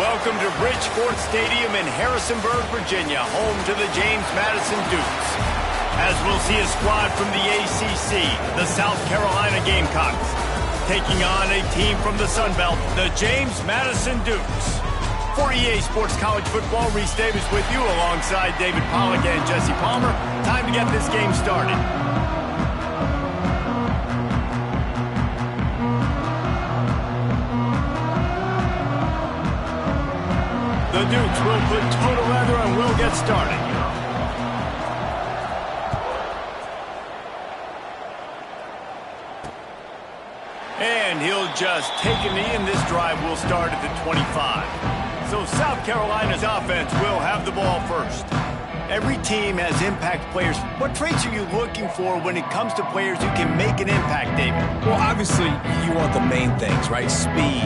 Welcome to Bridgeport Stadium in Harrisonburg, Virginia, home to the James Madison Dukes. As we'll see a squad from the ACC, the South Carolina Gamecocks, taking on a team from the Sun Belt, the James Madison Dukes. For EA Sports College Football, Reese Davis with you alongside David Pollack and Jesse Palmer. Time to get this game started. The Dukes will put total leather and we'll get started. And he'll just take a knee, and this drive will start at the 25. So South Carolina's offense will have the ball first. Every team has impact players. What traits are you looking for when it comes to players who can make an impact, David? Well, obviously, you want the main things, right? Speed,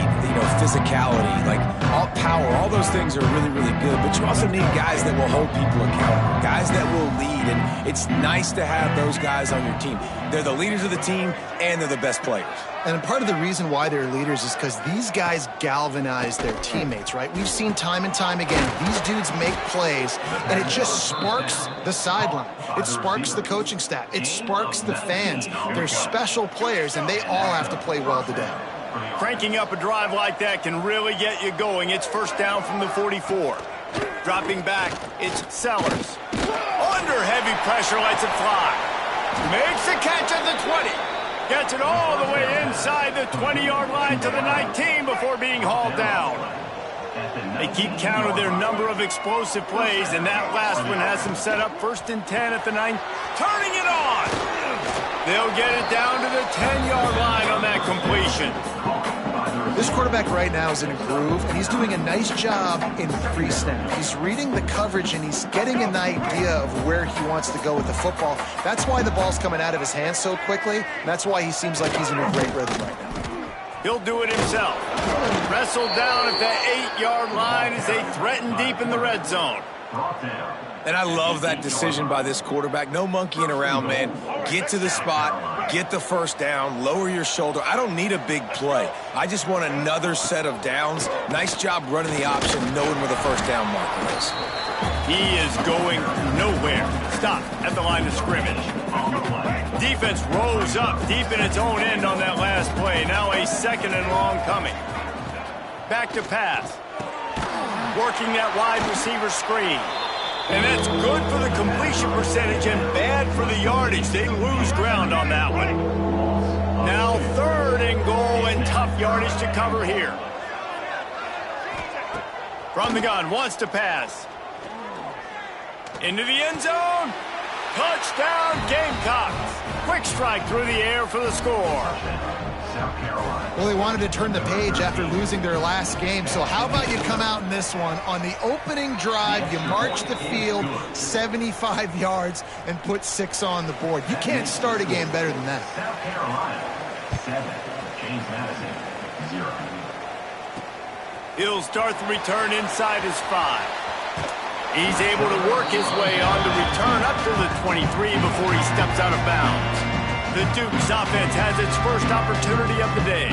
physicality, like all power, all those things are really, really good. But you also need guys that will hold people accountable, guys that will lead. And it's nice to have those guys on your team. They're the leaders of the team, and they're the best players. And part of the reason why they're leaders is because these guys galvanize their teammates, right? We've seen time and time again, these dudes make plays, and it just sparks the sideline. It sparks the coaching staff. It sparks the fans. They're special players, and they all have to play well today. Cranking up a drive like that can really get you going. It's first down from the 44. Dropping back, it's Sellers. Under heavy pressure, lets it fly. Makes a catch at the 20. Gets it all the way inside the 20-yard line to the 19 before being hauled down. They keep count of their number of explosive plays, and that last one has them set up 1st and 10 at the 9. Turning it on! They'll get it down to the 10-yard line on that completion. This quarterback right now is in a groove, and he's doing a nice job in pre-snap. He's reading the coverage, and he's getting an idea of where he wants to go with the football. That's why the ball's coming out of his hands so quickly, and that's why he seems like he's in a great rhythm right now. He'll do it himself. Wrestled down at the 8-yard line as they threaten deep in the red zone. And I love that decision by this quarterback. No monkeying around, man. Get to the spot, get the first down, lower your shoulder. I don't need a big play. I just want another set of downs. Nice job running the option, knowing where the first down marker is. He is going nowhere. Stop at the line of scrimmage. Defense rose up deep in its own end on that last play. Now a 2nd and long coming. Back to pass. Working that wide receiver screen. And that's good for the completion percentage and bad for the yardage. They lose ground on that one. Now 3rd and goal and tough yardage to cover here. From the gun, wants to pass. Into the end zone. Touchdown Gamecocks. Quick strike through the air for the score. Well, they wanted to turn the page after losing their last game, so how about you come out in this one? On the opening drive, you march the field 75 yards and put 6 on the board. You can't start a game better than that. South Carolina, 7. James Madison, 0. He'll start the return inside his 5. He's able to work his way on the return up to the 23 before he steps out of bounds. The Dukes offense has its first opportunity of the day.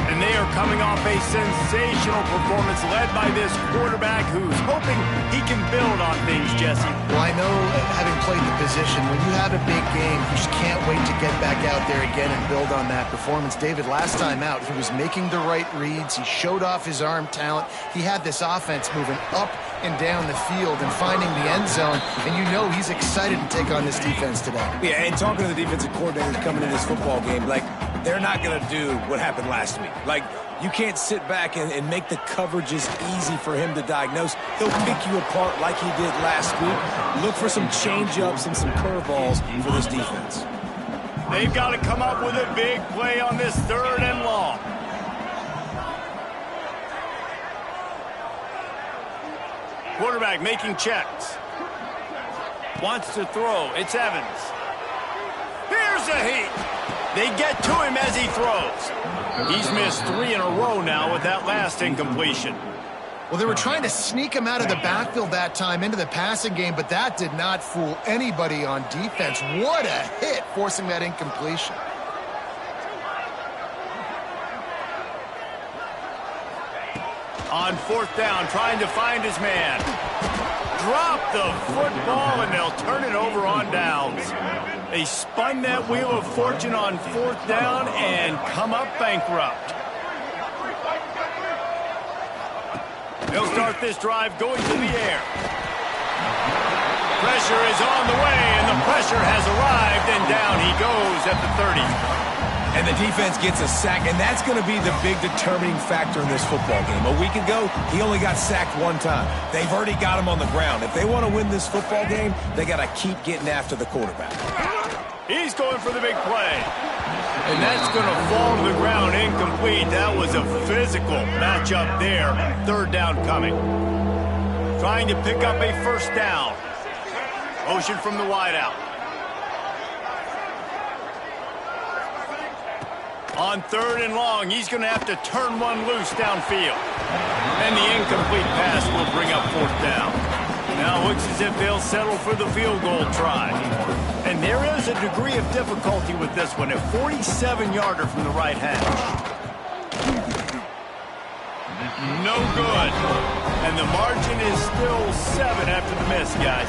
And they are coming off a sensational performance led by this quarterback who's hoping he can build on things, Jesse. Well, I know, having played the position, when you have a big game, you just can't wait to get back out there again and build on that performance. David, last time out, he was making the right reads. He showed off his arm talent. He had this offense moving up and down the field and finding the end zone, and you know he's excited to take on this defense today. Yeah, and talking to the defensive coordinators coming in this football game, like, they're not going to do what happened last week. Like, you can't sit back and make the coverages easy for him to diagnose. He'll pick you apart like he did last week. Look for some change-ups and some curveballs for this defense. They've got to come up with a big play on this 3rd and long. Quarterback making checks. Wants to throw. It's Evans. Here's a heat. They get to him as he throws. He's missed 3 in a row now with that last incompletion. Well, they were trying to sneak him out of the backfield that time into the passing game, but that did not fool anybody on defense. What a hit, forcing that incompletion. On fourth down, trying to find his man. Drop the football, and they'll turn it over on downs. They spun that wheel of fortune on fourth down and come up bankrupt. They'll start this drive going to the air. Pressure is on the way, and the pressure has arrived, and down he goes at the 30. And the defense gets a sack, and that's going to be the big determining factor in this football game. A week ago, he only got sacked one time. They've already got him on the ground. If they want to win this football game, they got to keep getting after the quarterback. He's going for the big play. And that's going to fall to the ground incomplete. That was a physical matchup there. Third down coming. Trying to pick up a first down. Motion from the wideout. On third and long, he's going to have to turn one loose downfield. And the incomplete pass will bring up fourth down. Now it looks as if they'll settle for the field goal try. And there is a degree of difficulty with this one, a 47-yarder from the right hash. No good. And the margin is still 7 after the miss, guys.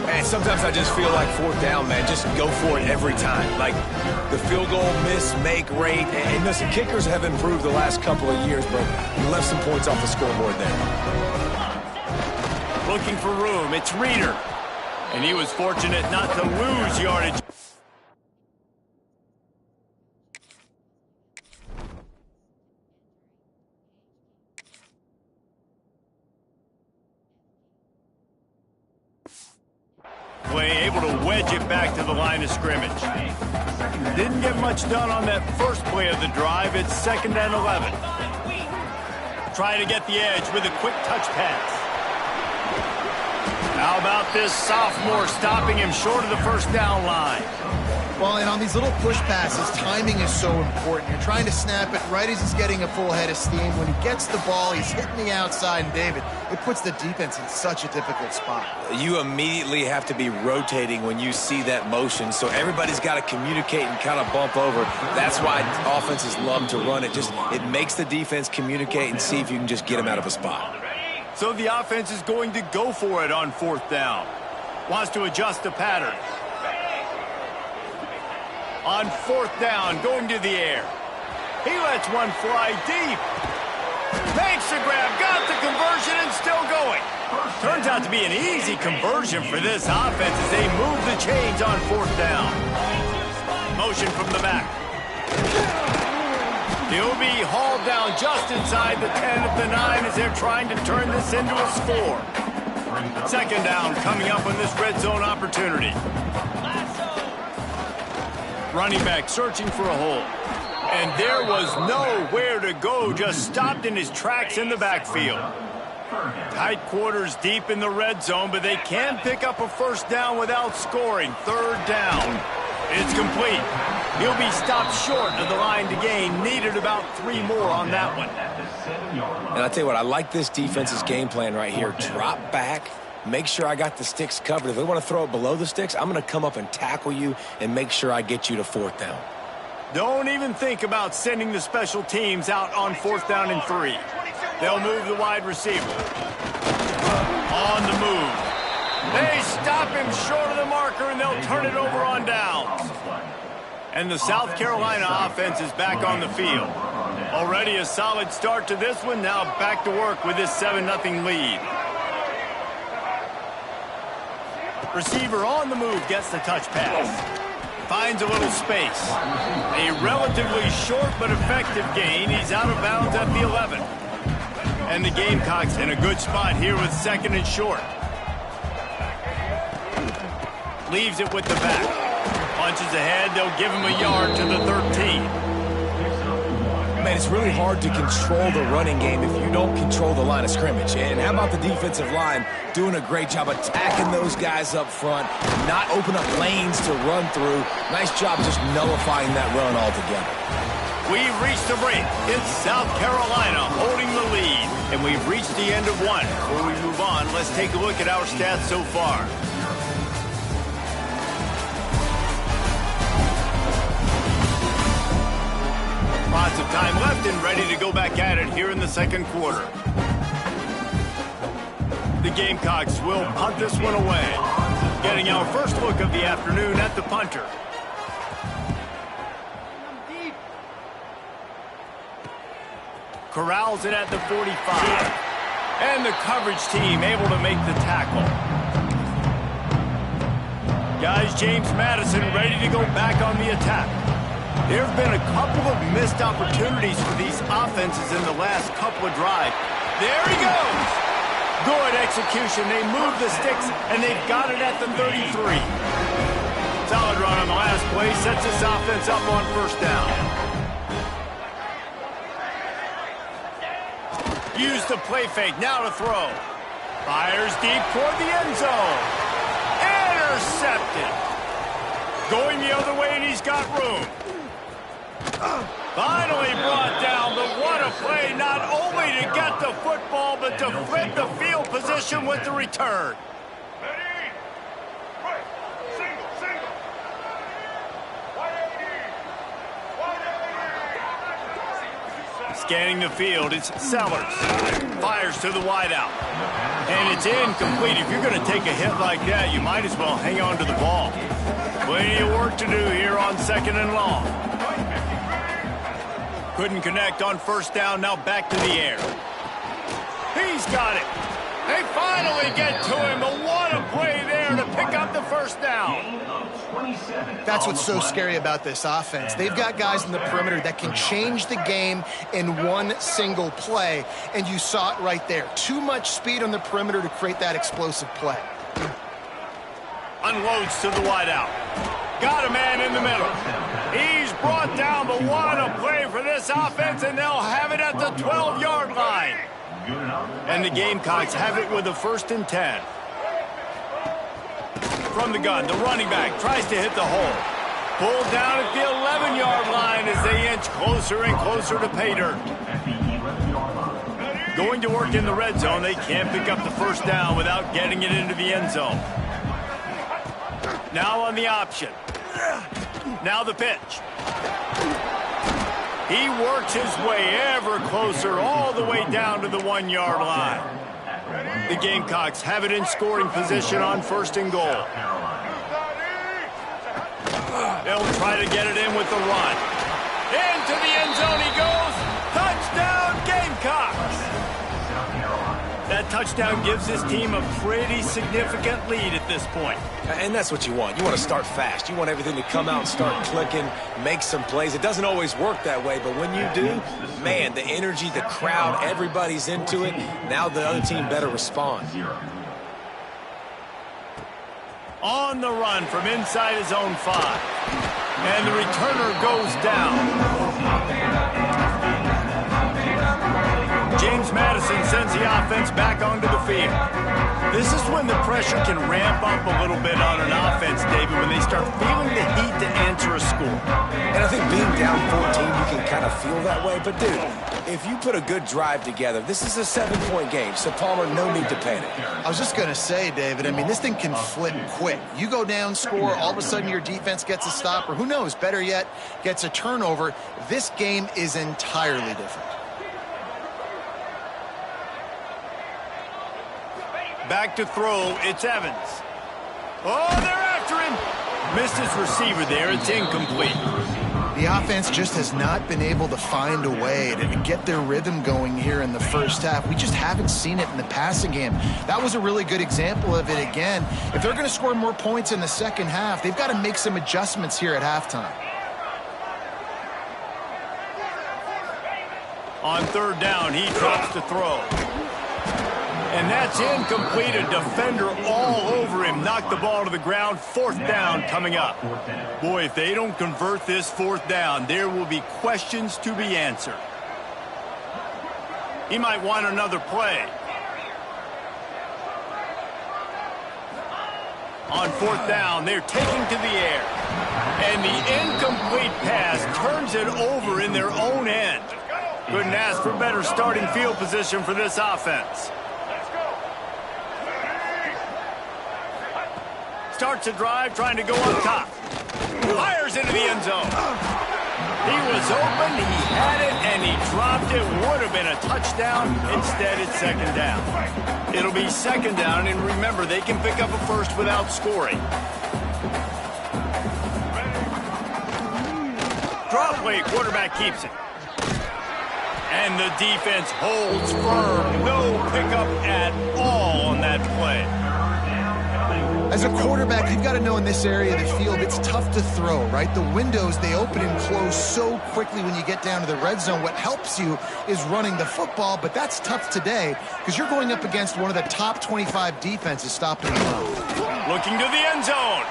Man, sometimes I just feel like fourth down, man, just go for it every time. Like the field goal miss-make rate. And listen, kickers have improved the last couple of years, but you left some points off the scoreboard there. Looking for room, it's Reeder. And he was fortunate not to lose yardage. Able to wedge it back to the line of scrimmage. Didn't get much done on that first play of the drive. It's 2nd and 11. Trying to get the edge with a quick touch pass. How about this sophomore stopping him short of the first down line? Well, and on these little push passes, timing is so important. You're trying to snap it right as he's getting a full head of steam. When he gets the ball, he's hitting the outside, and David, it puts the defense in such a difficult spot. You immediately have to be rotating when you see that motion, so everybody's got to communicate and kind of bump over. That's why offenses love to run it. It makes the defense communicate and see if you can just get them out of a spot. So the offense is going to go for it on fourth down. Wants to adjust the pattern. On fourth down, going to the air. He lets one fly deep. Makes the grab, got the conversion, and still going. Turns out to be an easy conversion for this offense as they move the chains on fourth down. Motion from the back. He'll be hauled down just inside the 10 at the 9 as they're trying to turn this into a score. 2nd down coming up on this red zone opportunity. Running back searching for a hole. And there was nowhere to go, just stopped in his tracks in the backfield. Tight quarters deep in the red zone, but they can pick up a first down without scoring. 3rd down. It's complete. He'll be stopped short of the line to gain. Needed about 3 more on that one. And I'll tell you what, I like this defense's game plan right here. Drop back. Make sure I got the sticks covered. If they want to throw it below the sticks, I'm going to come up and tackle you and make sure I get you to fourth down. Don't even think about sending the special teams out on 4th down and 3. They'll move the wide receiver. On the move. They stop him short of the marker, and they'll turn it over on downs. And the South Carolina offense is back on the field. Already a solid start to this one. Now back to work with this 7-0 lead. Receiver on the move gets the touch pass. Finds a little space. A relatively short but effective gain. He's out of bounds at the 11. And the Gamecocks in a good spot here with 2nd and short. Leaves it with the back. Punches ahead. They'll give him a yard to the 13. Man, it's really hard to control the running game if you don't control the line of scrimmage. And how about the defensive line doing a great job attacking those guys up front, not open up lanes to run through. Nice job just nullifying that run altogether. We've reached the break. It's South Carolina holding the lead. And we've reached the end of one. Before we move on, let's take a look at our stats so far. Lots of time left and ready. ready to go back at it here in the second quarter. The Gamecocks will punt this one away. Getting our first look of the afternoon at the punter. Corrals it at the 45. And the coverage team able to make the tackle. Guys, James Madison ready to go back on the attack. There have been a couple of missed opportunities for these offenses in the last couple of drives. There he goes! Good execution. They move the sticks, and they've got it at the 33. Solid run on the last play. Sets this offense up on first down. Use the play fake. Now to throw. Fires deep toward the end zone. Intercepted. Going the other way, and he's got room. Finally brought down, but what a play, not only to get the football, but to flip the field position with the return. Ready? Right. Single, single. 180. Scanning the field, it's Sellers. Fires to the wideout. And it's incomplete. If you're going to take a hit like that, you might as well hang on to the ball. Plenty of work to do here on second and long. Couldn't connect on first down, now back to the air. He's got it. They finally get to him, but what a play there to pick up the first down. That's what's so scary about this offense. They've got guys in the perimeter that can change the game in one single play, and you saw it right there. Too much speed on the perimeter to create that explosive play. Unloads to the wideout. Got a man in the middle. He's brought down, but what a play for this offense, and they'll have it at the 12-yard line. And the Gamecocks have it with a 1st and 10. From the gun, the running back tries to hit the hole. Pulled down at the 11-yard line as they inch closer and closer to pay dirt. Going to work in the red zone, they can't pick up the first down without getting it into the end zone. Now on the option. Now the pitch. He works his way ever closer all the way down to the 1-yard line. The Gamecocks have it in scoring position on 1st and goal. They'll try to get it in with the run. Into the end zone he goes. Touchdown Gamecocks! That touchdown gives his team a pretty significant lead at this point. And that's what you want. You want to start fast. You want everything to come out and start clicking, make some plays. It doesn't always work that way, but when you do, man, the energy, the crowd, everybody's into it. Now the other team better respond. On the run from inside his own 5. And the returner goes down. James Madison sends the offense back onto the field. This is when the pressure can ramp up a little bit on an offense, David, when they start feeling the heat to answer a score. And I think being down 14, you can kind of feel that way. But, dude, if you put a good drive together, this is a 7-point game. So, Palmer, no need to panic. I was just going to say, David, I mean, this thing can flip quick. You go down, score, all of a sudden your defense gets a stop, or who knows, better yet, gets a turnover. This game is entirely different. Back to throw, it's Evans. Oh, they're after him. Missed his receiver there, it's incomplete. The offense just has not been able to find a way to get their rhythm going here in the first half. We just haven't seen it in the passing game. That was a really good example of it again. If they're going to score more points in the second half, they've got to make some adjustments here at halftime. On 3rd down, he drops to throw. And that's incomplete. A defender all over him. Knocked the ball to the ground. 4th down coming up. Boy, if they don't convert this 4th down, there will be questions to be answered. He might want another play. On 4th down, they're taking to the air. And the incomplete pass turns it over in their own end. Couldn't ask for better starting field position for this offense. Starts a drive, trying to go up top. Fires into the end zone. He was open, he had it, and he dropped it. Would have been a touchdown. Instead, it's second down. It'll be second down, and remember, they can pick up a first without scoring. Draw play, quarterback keeps it. And the defense holds firm. No pickup at all on that play. As a quarterback, you've got to know in this area of the field, it's tough to throw, right? The windows, they open and close so quickly when you get down to the red zone. What helps you is running the football, but that's tough today because you're going up against one of the top 25 defenses stopping the run. Looking to the end zone.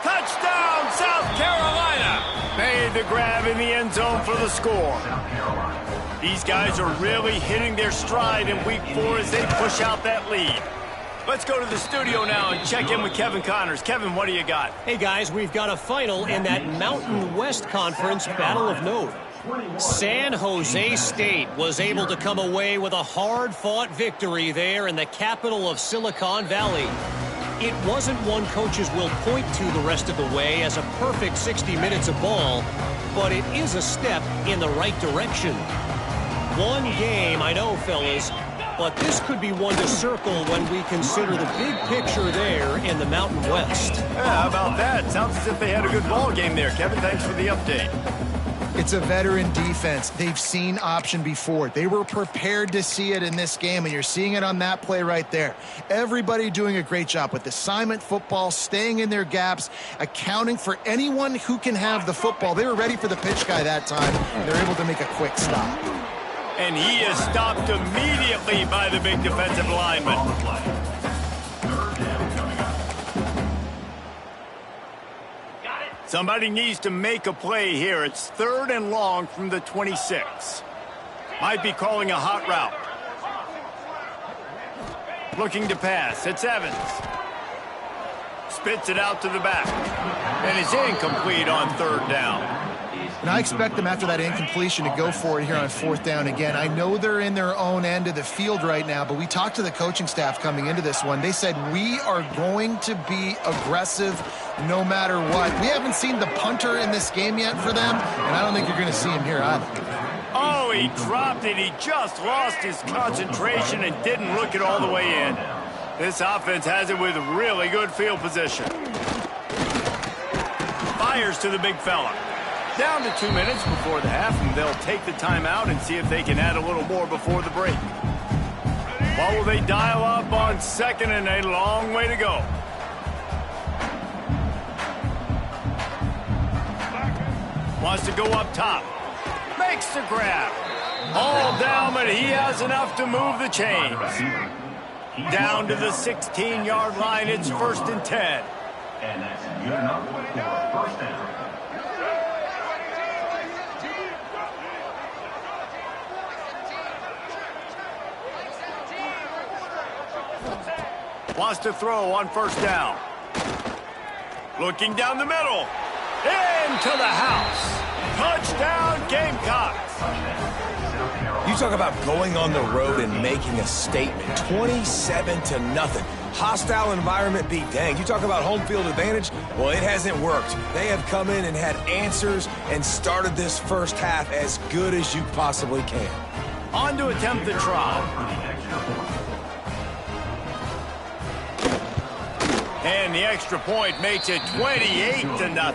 Touchdown, South Carolina. Made the grab in the end zone for the score. These guys are really hitting their stride in week 4 as they push out that lead. Let's go to the studio now and check in with Kevin Connors. Kevin, what do you got? Hey, guys, we've got a final in that Mountain West Conference Battle of Note. San Jose State was able to come away with a hard-fought victory there in the capital of Silicon Valley. It wasn't one coaches will point to the rest of the way as a perfect 60 minutes of ball, but it is a step in the right direction. One game, I know, fellas, but this could be one to circle when we consider the big picture there in the Mountain West. Yeah, how about that? Sounds as if they had a good ball game there. Kevin, thanks for the update. It's a veteran defense. They've seen option before. They were prepared to see it in this game, and you're seeing it on that play right there. Everybody doing a great job with assignment football, staying in their gaps, accounting for anyone who can have the football. They were ready for the pitch guy that time. They're able to make a quick stop. And he is stopped immediately by the big defensive lineman. Somebody needs to make a play here. It's 3rd and long from the 26. Might be calling a hot route. Looking to pass. It's Evans. Spits it out to the back. And it's incomplete on 3rd down. And I expect them after that incompletion to go for it here on 4th down again. I know they're in their own end of the field right now, but we talked to the coaching staff coming into this one. They said, we are going to be aggressive no matter what. We haven't seen the punter in this game yet for them, and I don't think you're going to see him here either. Oh, he dropped it. He just lost his concentration and didn't look it all the way in. This offense has it with really good field position. Fires to the big fella. Down to 2 minutes before the half, and they'll take the timeout and see if they can add a little more before the break. What will they dial up on 2nd and a long way to go? Wants to go up top. Makes the grab. All down, but he has enough to move the chains. Down to the 16-yard line. It's 1st and 10. And that's good enough for 1st down. Wants to throw on 1st down. Looking down the middle. Into the house. Touchdown, Gamecocks. You talk about going on the road and making a statement. 27-0. Hostile environment be dang. You talk about home field advantage. Well, it hasn't worked. They have come in and had answers and started this first half as good as you possibly can. On to attempt the try. And the extra point makes it 28-0.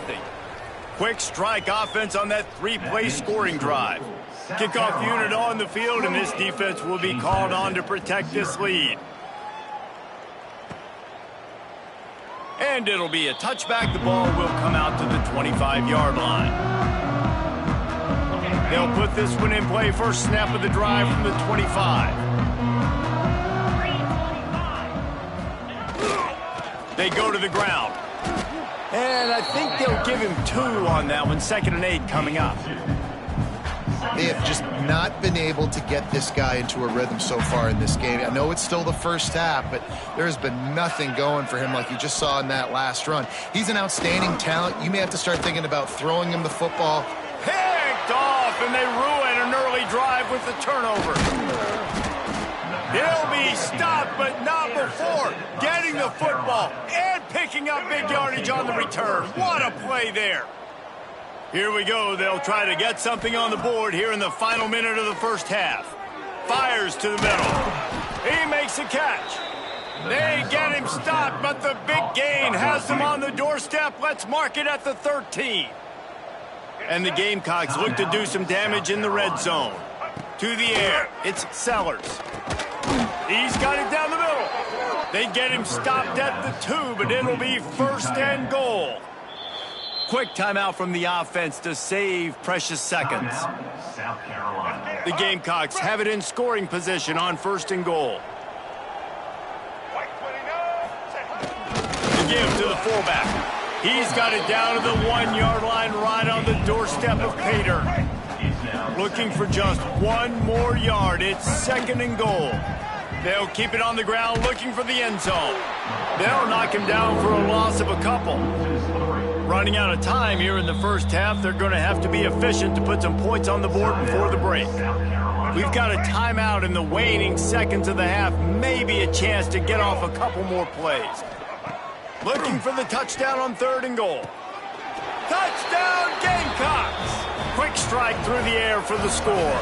Quick strike offense on that 3-play scoring drive. Kickoff unit on the field, and this defense will be called on to protect this lead. And it'll be a touchback. The ball will come out to the 25-yard line. They'll put this one in play. First snap of the drive from the 25. They go to the ground. And I think they'll give him 2 on that one. 2nd and 8 coming up. They have just not been able to get this guy into a rhythm so far in this game. I know it's still the first half, but there has been nothing going for him like you just saw in that last run. He's an outstanding talent. You may have to start thinking about throwing him the football. Picked off, and they ruin an early drive with the turnover. He'll be stopped, but not before getting the football and picking up big yardage on the return. What a play there. Here we go. They'll try to get something on the board here in the final minute of the first half. Fires to the middle. He makes a catch. They get him stopped, but the big gain has them on the doorstep. Let's mark it at the 13. And the Gamecocks look to do some damage in the red zone. To the air. It's Sellers. He's got it down the middle. They get him stopped at the 2, but it'll be first and goal. Quick timeout from the offense to save precious seconds. South Carolina. The Gamecocks have it in scoring position on first and goal. White 29. The give to the fullback. He's got it down to the 1-yard line right on the doorstep of Pater. Looking for just one more yard. It's second and goal. They'll keep it on the ground looking for the end zone. They'll knock him down for a loss of a couple. Running out of time here in the first half, they're going to have to be efficient to put some points on the board before the break. We've got a timeout in the waning seconds of the half, maybe a chance to get off a couple more plays. Looking for the touchdown on third and goal. Touchdown Gamecocks! Quick strike through the air for the score.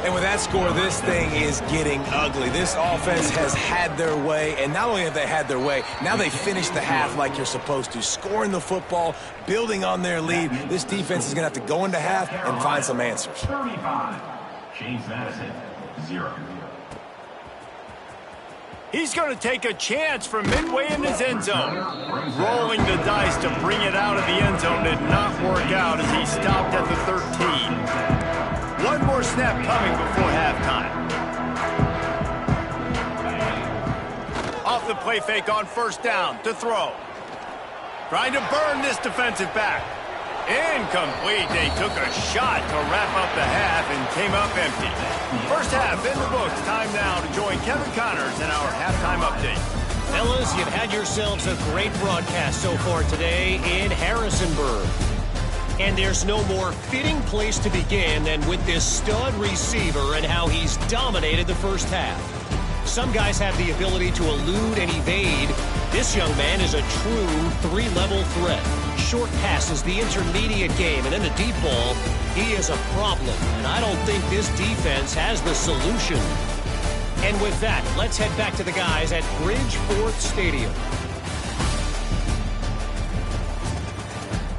And with that score, this thing is getting ugly. This offense has had their way, and not only have they had their way, now they finish the half like you're supposed to, scoring the football, building on their lead. This defense is going to have to go into half and find some answers. 35. James Madison, 0. He's going to take a chance from midway in his end zone. Rolling the dice to bring it out of the end zone did not work out as he stopped at the 13. One more snap coming before halftime. Off the play fake on first down to throw. Trying to burn this defensive back. Incomplete. They took a shot to wrap up the half and came up empty. First half in the books. Time now to join Kevin Connors in our halftime update. Fellas, you've had yourselves a great broadcast so far today in Harrisonburg. And there's no more fitting place to begin than with this stud receiver and how he's dominated the first half. Some guys have the ability to elude and evade. This young man is a true three-level threat. Short passes, the intermediate game, and then the deep ball, he is a problem. And I don't think this defense has the solution. And with that, let's head back to the guys at Bridgeforth Stadium.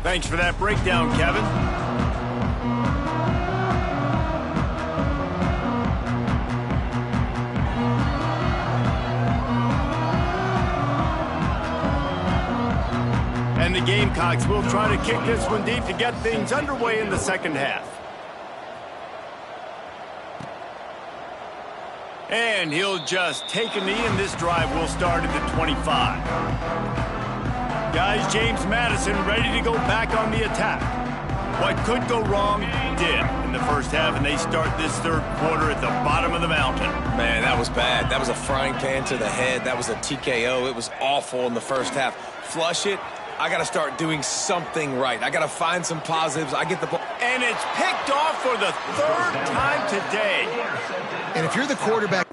Thanks for that breakdown, Kevin. And the Gamecocks will try to kick this one deep to get things underway in the second half. And he'll just take a knee, and this drive will start at the 25. Guys, James Madison ready to go back on the attack. What could go wrong did in the first half, and they start this third quarter at the bottom of the mountain. Man, that was bad. That was a frying pan to the head. That was a TKO. It was awful in the first half. Flush it. I got to start doing something right. I got to find some positives. I get the ball. And it's picked off for the third time today. And if you're the quarterback...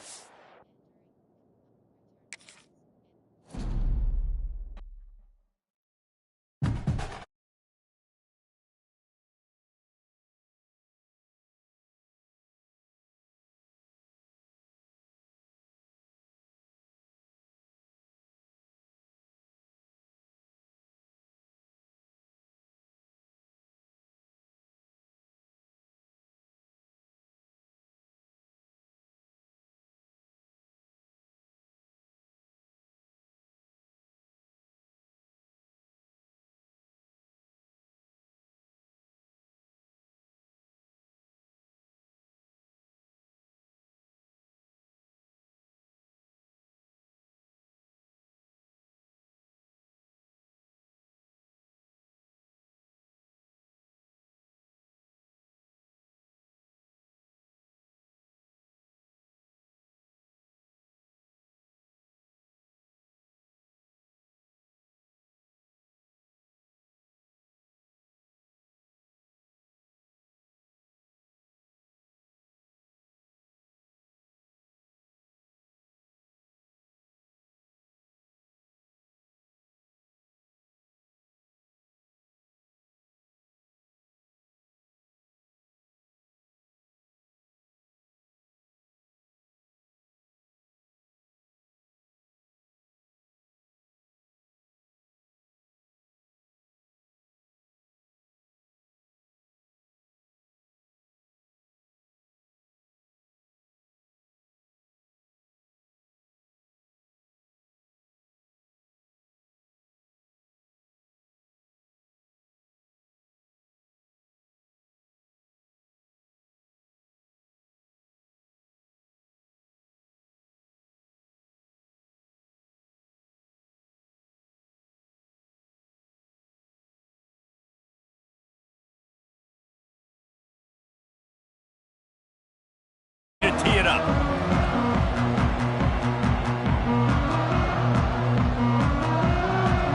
it up.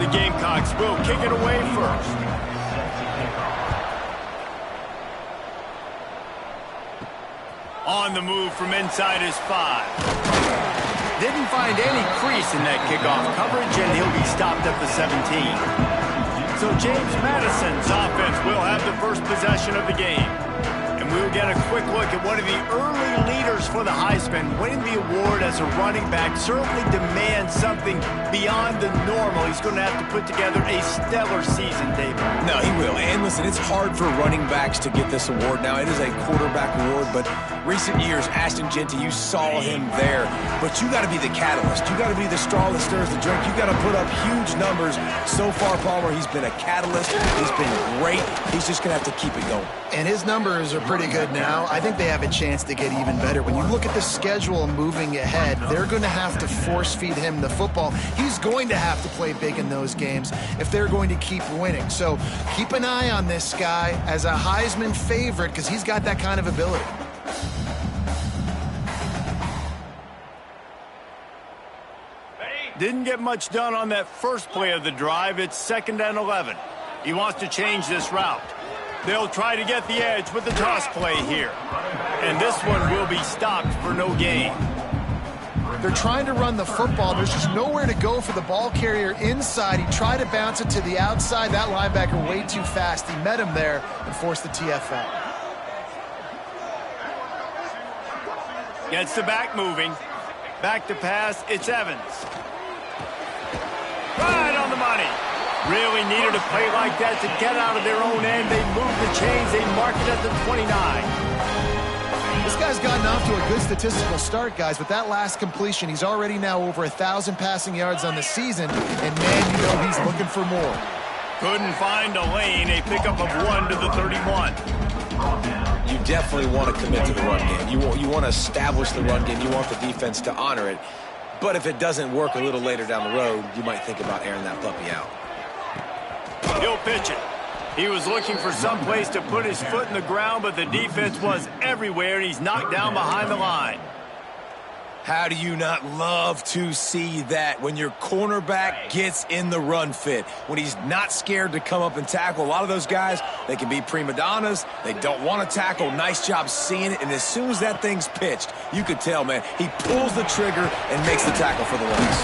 The Gamecocks will kick it away first. On the move from inside his 5. Didn't find any crease in that kickoff coverage, and he'll be stopped at the 17. So James Madison's offense will have the first possession of the game. And we'll get a quick look at one of the early leaders for the Heisman. Winning the award as a running back certainly demands something beyond the normal. He's going to have to put together a stellar season, David. No, he will. And listen, it's hard for running backs to get this award. Now, it is a quarterback award, but recent years, Ashton Jeanty, you saw him there. But you got to be the catalyst. You got to be the straw that stirs the drink. You got to put up huge numbers. So far, Palmer, he's been a catalyst. He's been great. He's just going to have to keep it going. And his numbers are pretty good now. I think they have a chance to get even better. When you look at the schedule moving ahead, they're going to have to force feed him the football. He's going to have to play big in those games if they're going to keep winning. So keep an eye on this guy as a Heisman favorite because he's got that kind of ability. Didn't get much done on that first play of the drive. It's 2nd and 11. He wants to change this route. They'll try to get the edge with the toss play here. And this one will be stopped for no gain. They're trying to run the football. There's just nowhere to go for the ball carrier inside. He tried to bounce it to the outside. That linebacker way too fast. He met him there and forced the TFL. Gets the back moving. Back to pass. It's Evans. Right on the money. Really needed a play like that to get out of their own end. They move the chains. They mark it at the 29. This guy's gotten off to a good statistical start, guys. With that last completion, he's already now over 1,000 passing yards on the season. And, man, you know he's looking for more. Couldn't find a lane. A pickup of 1 to the 31. You definitely want to commit to the run game. You want to establish the run game. You want the defense to honor it. But if it doesn't work a little later down the road, you might think about airing that puppy out. He'll pitch it. He was looking for some place to put his foot in the ground, but the defense was everywhere, and he's knocked down behind the line. How do you not love to see that when your cornerback gets in the run fit, when he's not scared to come up and tackle? A lot of those guys, they can be prima donnas. They don't want to tackle. Nice job seeing it. And as soon as that thing's pitched, you could tell, man, he pulls the trigger and makes the tackle for the loss.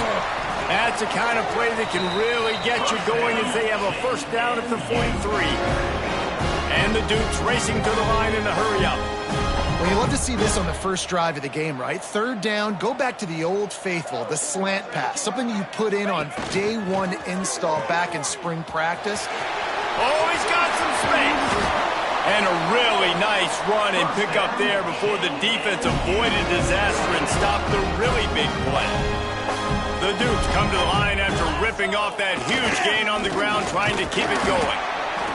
That's the kind of play that can really get you going as they have a first down at the 43. And the Dukes racing to the line in a hurry-up. Well, you love to see this on the first drive of the game, right? 3rd down, go back to the old faithful, the slant pass, something you put in on day 1 install back in spring practice. Oh, he's got some space. And a really nice run and pick up there before the defense avoided disaster and stopped the really big play. The Dukes come to the line after ripping off that huge gain on the ground, trying to keep it going.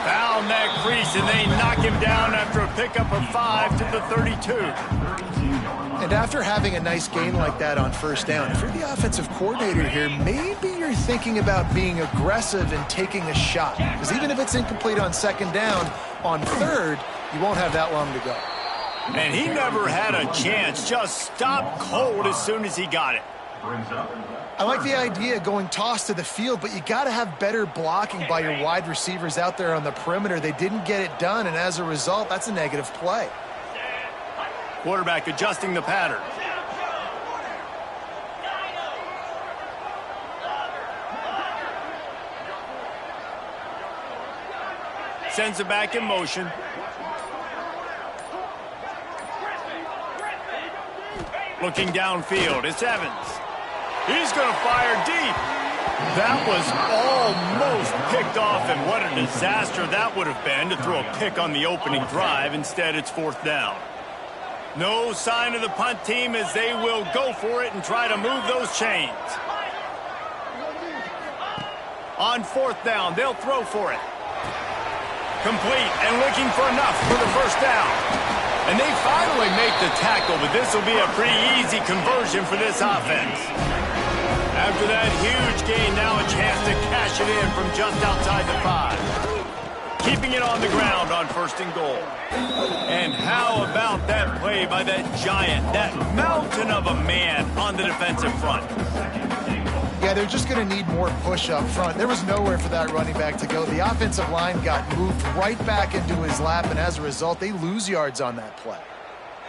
Found that crease, and they knock him down after a pickup of 5 to the 32. And after having a nice gain like that on first down, if you're the offensive coordinator here, maybe you're thinking about being aggressive and taking a shot. Because even if it's incomplete on 2nd down, on 3rd, you won't have that long to go. And he never had a chance. Just stopped cold as soon as he got it. I like the idea of going toss to the field, but you got to have better blocking by your wide receivers out there on the perimeter. They didn't get it done, and as a result, that's a negative play. Quarterback adjusting the pattern. Sends it back in motion. Looking downfield, it's Evans. He's going to fire deep. That was almost picked off, and what a disaster that would have been to throw a pick on the opening drive. Instead, it's 4th down. No sign of the punt team as they will go for it and try to move those chains. On 4th down, they'll throw for it. Complete and looking for enough for the first down. And they finally make the tackle, but this will be a pretty easy conversion for this offense. After that huge gain, now a chance to cash it in from just outside the 5. Keep keeping it on the ground on 1st and goal. And how about that play by that giant, that mountain of a man on the defensive front? Yeah, they're just going to need more push up front. There was nowhere for that running back to go. The offensive line got moved right back into his lap, and as a result, they lose yards on that play.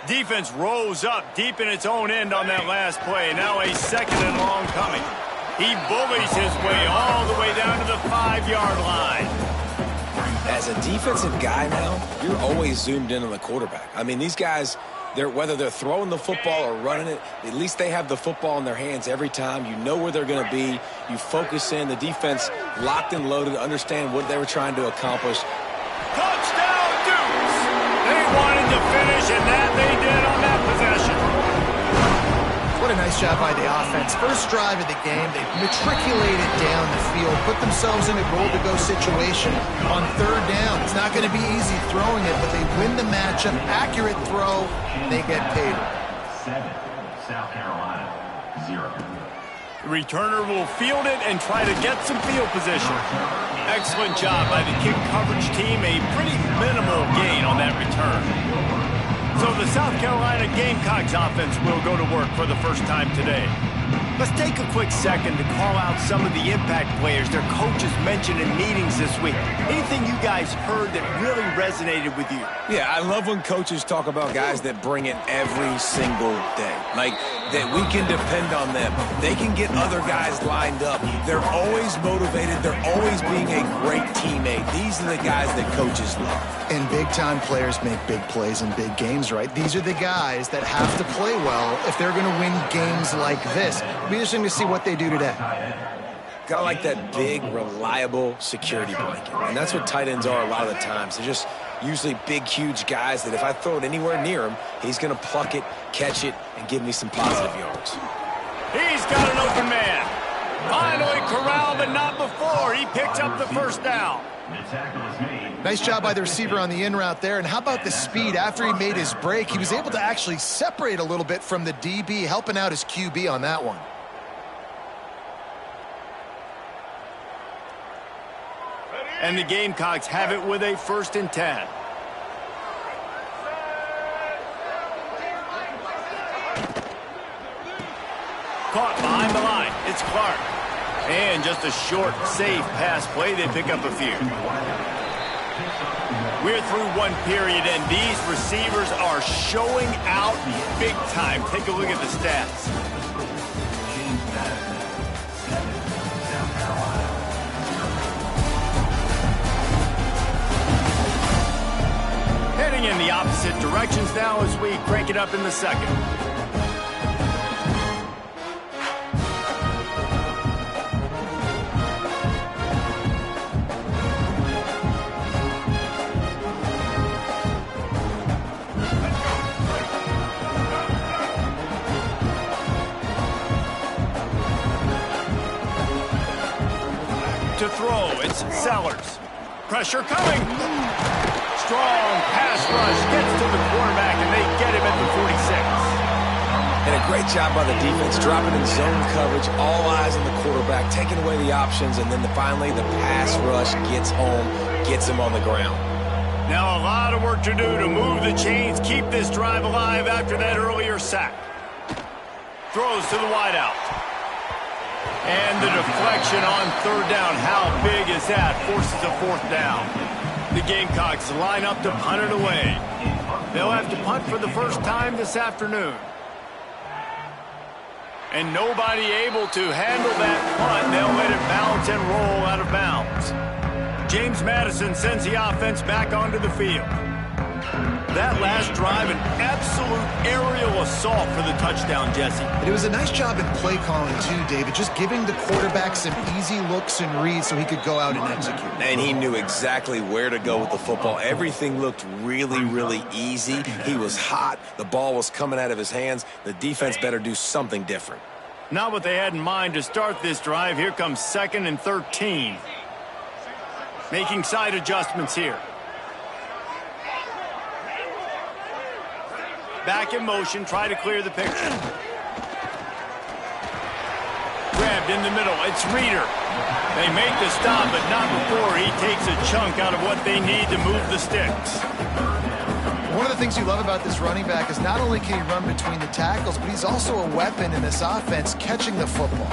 Defense rose up deep in its own end on that last play. Now a 2nd and long coming. He bullies his way all the way down to the 5-yard line. As a defensive guy now, you're always zoomed in on the quarterback. I mean, these guys, whether they're throwing the football or running it, at least they have the football in their hands every time. You know where they're going to be. You focus in. The defense locked and loaded, understand what they were trying to accomplish. Touchdown, Dukes! They wanted to finish, and that they did on that possession. What a nice job by the offense. First drive of the game, they matriculated down the field, put themselves in a goal-to-go situation on 3rd down. It's not going to be easy throwing it, but they win the matchup. Accurate throw, they get paid. 7, South Carolina, 0. The returner will field it and try to get some field position. Excellent job by the kick coverage team. A pretty minimal gain on that return. So the South Carolina Gamecocks offense will go to work for the first time today. Let's take a quick second to call out some of the impact players their coaches mentioned in meetings this week. Anything you guys heard that really resonated with you? Yeah, I love when coaches talk about guys that bring it every single day. Like, that we can depend on them. They can get other guys lined up. They're always motivated. They're always being a great teammate. These are the guys that coaches love. And big-time players make big plays in big games, right? These are the guys that have to play well if they're going to win games like this. It'll be interesting to see what they do today. Kind of like that big, reliable security blanket. And that's what tight ends are a lot of the times. They're just usually big, huge guys that if I throw it anywhere near him, he's going to pluck it, catch it, and give me some positive yards. He's got an open man. Finally corralled, but not before. He picks up the 1st down. Nice job by the receiver on the in route there. And how about the speed? After he made his break, he was able to actually separate a little bit from the DB, helping out his QB on that one. And the Gamecocks have it with a 1st and 10. Caught behind the line. It's Clark. And just a short, safe pass play. They pick up a few. We're through one period, and these receivers are showing out big time. Take a look at the stats. Heading in the opposite directions now as we crank it up in the 2nd. To throw, it's Sellers. Pressure coming. Strong pass rush gets to the quarterback, and they get him at the 46. And a great job by the defense, dropping in zone coverage, all eyes on the quarterback, taking away the options, and then finally the pass rush gets home, gets him on the ground. Now a lot of work to do to move the chains, keep this drive alive after that earlier sack. Throws to the wideout. And the deflection on 3rd down. How big is that? Forces a 4th down. The Gamecocks line up to punt it away. They'll have to punt for the first time this afternoon. And nobody able to handle that punt. They'll let it bounce and roll out of bounds. James Madison sends the offense back onto the field. That last drive, an absolute aerial assault for the touchdown, Jesse. But it was a nice job in play calling, too, David, just giving the quarterback some easy looks and reads so he could go out and execute. And he knew exactly where to go with the football. Everything looked really, really easy. He was hot. The ball was coming out of his hands. The defense better do something different. Not what they had in mind to start this drive. Here comes 2nd and 13. Making side adjustments here. Back in motion, try to clear the picture. Grabbed in the middle. It's Reeder. They make the stop, but not before he takes a chunk out of what they need to move the sticks. One of the things you love about this running back is not only can he run between the tackles, but he's also a weapon in this offense catching the football.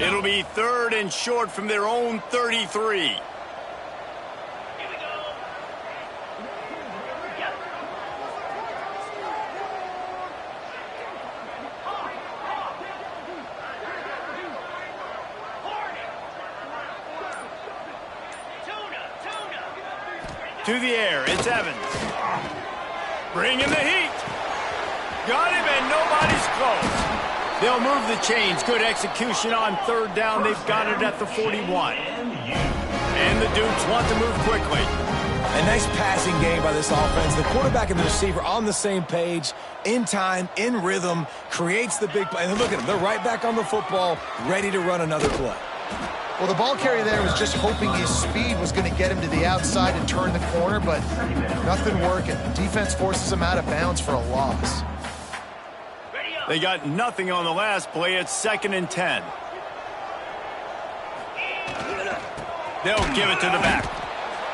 It'll be 3rd and short from their own 33. To the air, it's Evans. Bringing the heat. Got him, and nobody's close. They'll move the chains. Good execution on 3rd down. They've got it at the 41. And the Dukes want to move quickly. A nice passing game by this offense. The quarterback and the receiver on the same page, in time, in rhythm, creates the big play. And look at them. They're right back on the football, ready to run another play. Well, the ball carrier there was just hoping his speed was going to get him to the outside and turn the corner, but nothing working. Defense forces him out of bounds for a loss. They got nothing on the last play. It's 2nd and 10. They'll give it to the back.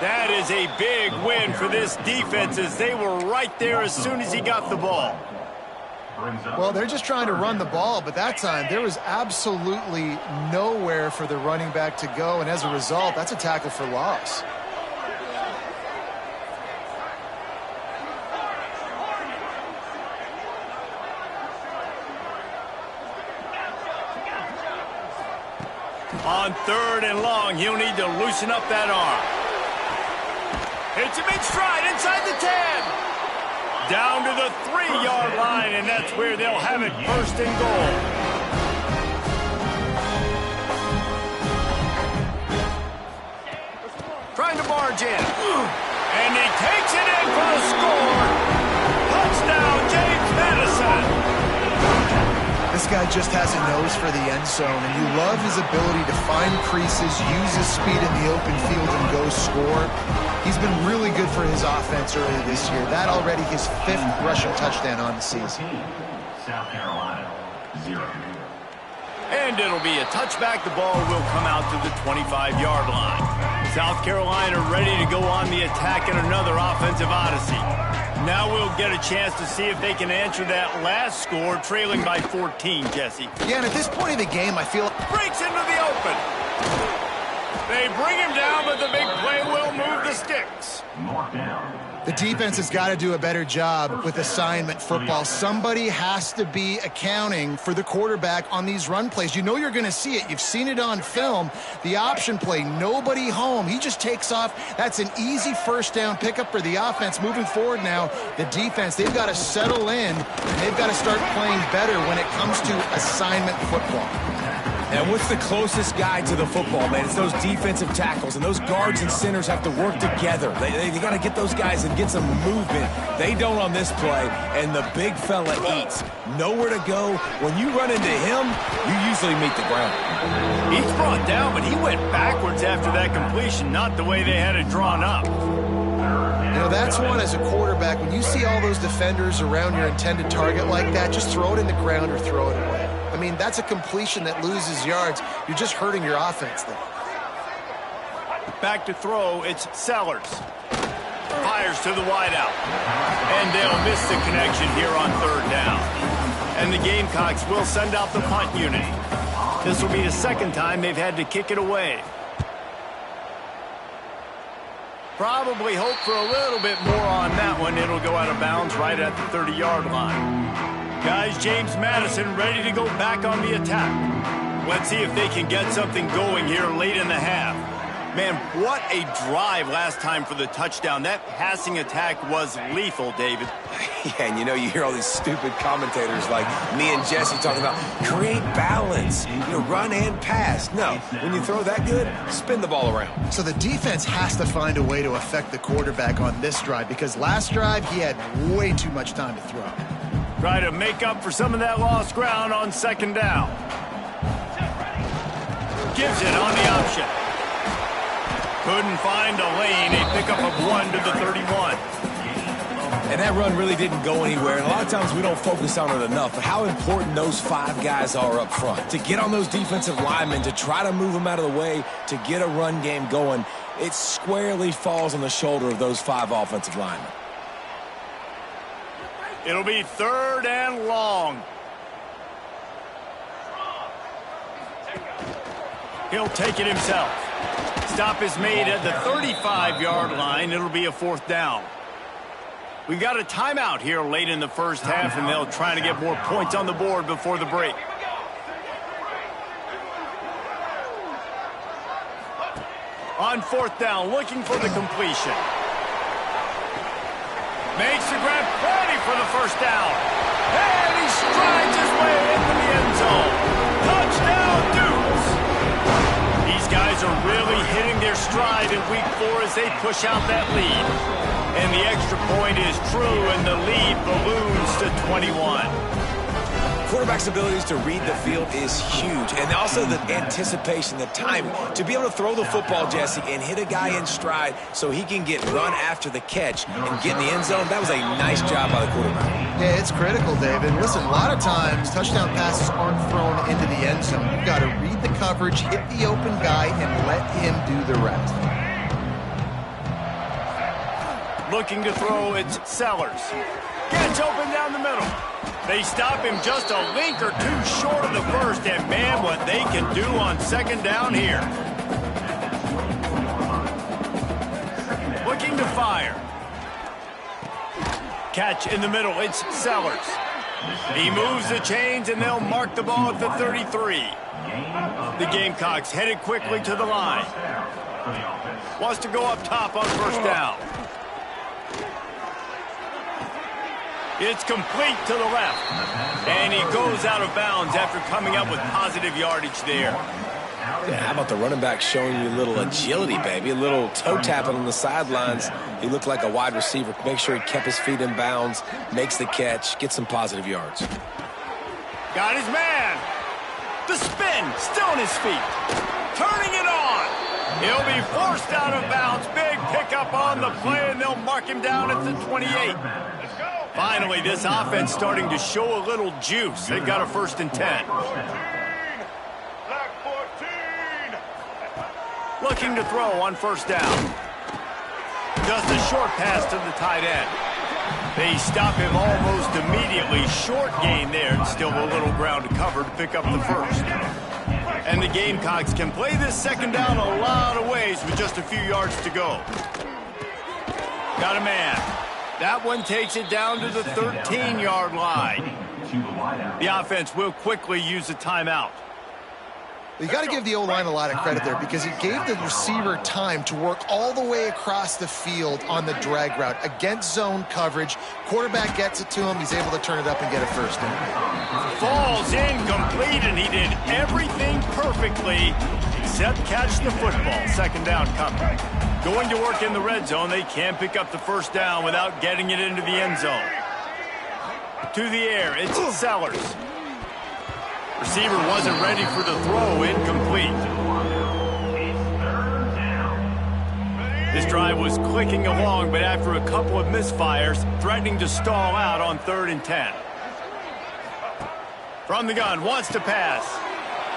That is a big win for this defense as they were right there as soon as he got the ball. Well, they're just trying to run the ball, but that time there was absolutely nowhere for the running back to go, and as a result, that's a tackle for loss. On 3rd and long, he'll need to loosen up that arm. Hits him in stride inside the 10. Down to the 3-yard line, and that's where they'll have it 1st and goal. Trying to barge in. And he takes it in for the score. Touchdown, James Madison. This guy just has a nose for the end zone, and you love his ability to find creases, use his speed in the open field, and go score. He's been really good for his offense earlier this year. That already his 5th rushing touchdown on the season. South Carolina, 0. And it'll be a touchback. The ball will come out to the 25-yard line. South Carolina ready to go on the attack in another offensive odyssey. Now we'll get a chance to see if they can answer that last score, trailing by 14, Jesse. Yeah, and at this point of the game, I feel... Breaks into the open. They bring him down, but the big play will move the sticks. Mark down. The defense has got to do a better job with assignment football. Somebody has to be accounting for the quarterback on these run plays. You know you're going to see it. You've seen it on film. The option play, nobody home. He just takes off. That's an easy 1st down pickup for the offense. Moving forward now, the defense, they've got to settle in, and they've got to start playing better when it comes to assignment football. And what's the closest guy to the football, man? It's those defensive tackles, and those guards and centers have to work together. They got to get those guys and get some movement. They don't on this play, and the big fella eats. Nowhere to go. When you run into him, you usually meet the ground. He's brought down, but he went backwards after that completion, not the way they had it drawn up. You know, that's one as a quarterback. When you see all those defenders around your intended target like that, just throw it in the ground or throw it away. I mean, that's a completion that loses yards. You're just hurting your offense there. Back to throw, it's Sellers. Fires to the wideout. And they'll miss the connection here on 3rd down. And the Gamecocks will send out the punt unit. This will be the 2nd time they've had to kick it away. Probably hope for a little bit more on that one. It'll go out of bounds right at the 30-yard line. Guys, James Madison ready to go back on the attack. Let's see if they can get something going here late in the half. Man, what a drive last time for the touchdown. That passing attack was lethal, David. Yeah, and you know, you hear all these stupid commentators like me and Jesse talking about create balance, run and pass. No, when you throw that good, spin the ball around. So the defense has to find a way to affect the quarterback on this drive, because last drive he had way too much time to throw. Try to make up for some of that lost ground on 2nd down. Gives it on the option. Couldn't find a lane. A pickup of 1 to the 31. And that run really didn't go anywhere. And a lot of times we don't focus on it enough. But how important those 5 guys are up front. To get on those defensive linemen, to try to move them out of the way, to get a run game going, it squarely falls on the shoulder of those 5 offensive linemen. It'll be 3rd and long. He'll take it himself. Stop is made at the 35-yard line. It'll be a 4th down. We've got a timeout here late in the first half, and they'll try to get more points on the board before the break. On 4th down, looking for the completion. Makes the grab, ready for the first down. And he strides his way into the end zone. Touchdown, Dukes! These guys are really hitting their stride in week 4 as they push out that lead. And the extra point is true, and the lead balloons to 21. Quarterback's abilities to read the field is huge. And also the anticipation, the timing. To be able to throw the football, Jesse, and hit a guy in stride so he can get run after the catch and get in the end zone, that was a nice job by the quarterback. Yeah, it's critical, David. Listen, a lot of times touchdown passes aren't thrown into the end zone. You've got to read the coverage, hit the open guy, and let him do the rest. Looking to throw, it's Sellers. Gets open down the middle. They stop him just a link or 2 short of the first, and man, what they can do on 2nd down here. Looking to fire. Catch in the middle, it's Sellers. He moves the chains, and they'll mark the ball at the 33. The Gamecocks headed quickly to the line. Wants to go up top on 1st down. It's complete to the left. And he goes out of bounds after coming up with positive yardage there. Yeah, how about the running back showing you a little agility, baby? A little toe tapping on the sidelines. He looked like a wide receiver. Make sure he kept his feet in bounds, makes the catch, gets some positive yards. Got his man. The spin, still on his feet. Turning it on. He'll be forced out of bounds. Big pickup on the play, and they'll mark him down at the 28. Finally, this offense starting to show a little juice. They've got a 1st and 10. Looking to throw on 1st down. Just a short pass to the tight end. They stop him almost immediately. Short gain there, and still a little ground to cover to pick up the 1st. And the Gamecocks can play this 2nd down a lot of ways with just a few yards to go. Got a man. That one takes it down to the 13-yard line. The offense will quickly use a timeout. You got to give the O-line a lot of credit there because it gave the receiver time to work all the way across the field on the drag route. Against zone coverage, quarterback gets it to him. He's able to turn it up and get a 1st down. Falls incomplete, and he did everything perfectly except catch the football. 2nd down coming. Going to work in the red zone. They can't pick up the 1st down without getting it into the end zone. To the air, it's Sellers. Receiver wasn't ready for the throw, incomplete. This drive was clicking along, but after a couple of misfires, threatening to stall out on 3rd and 10. From the gun, wants to pass.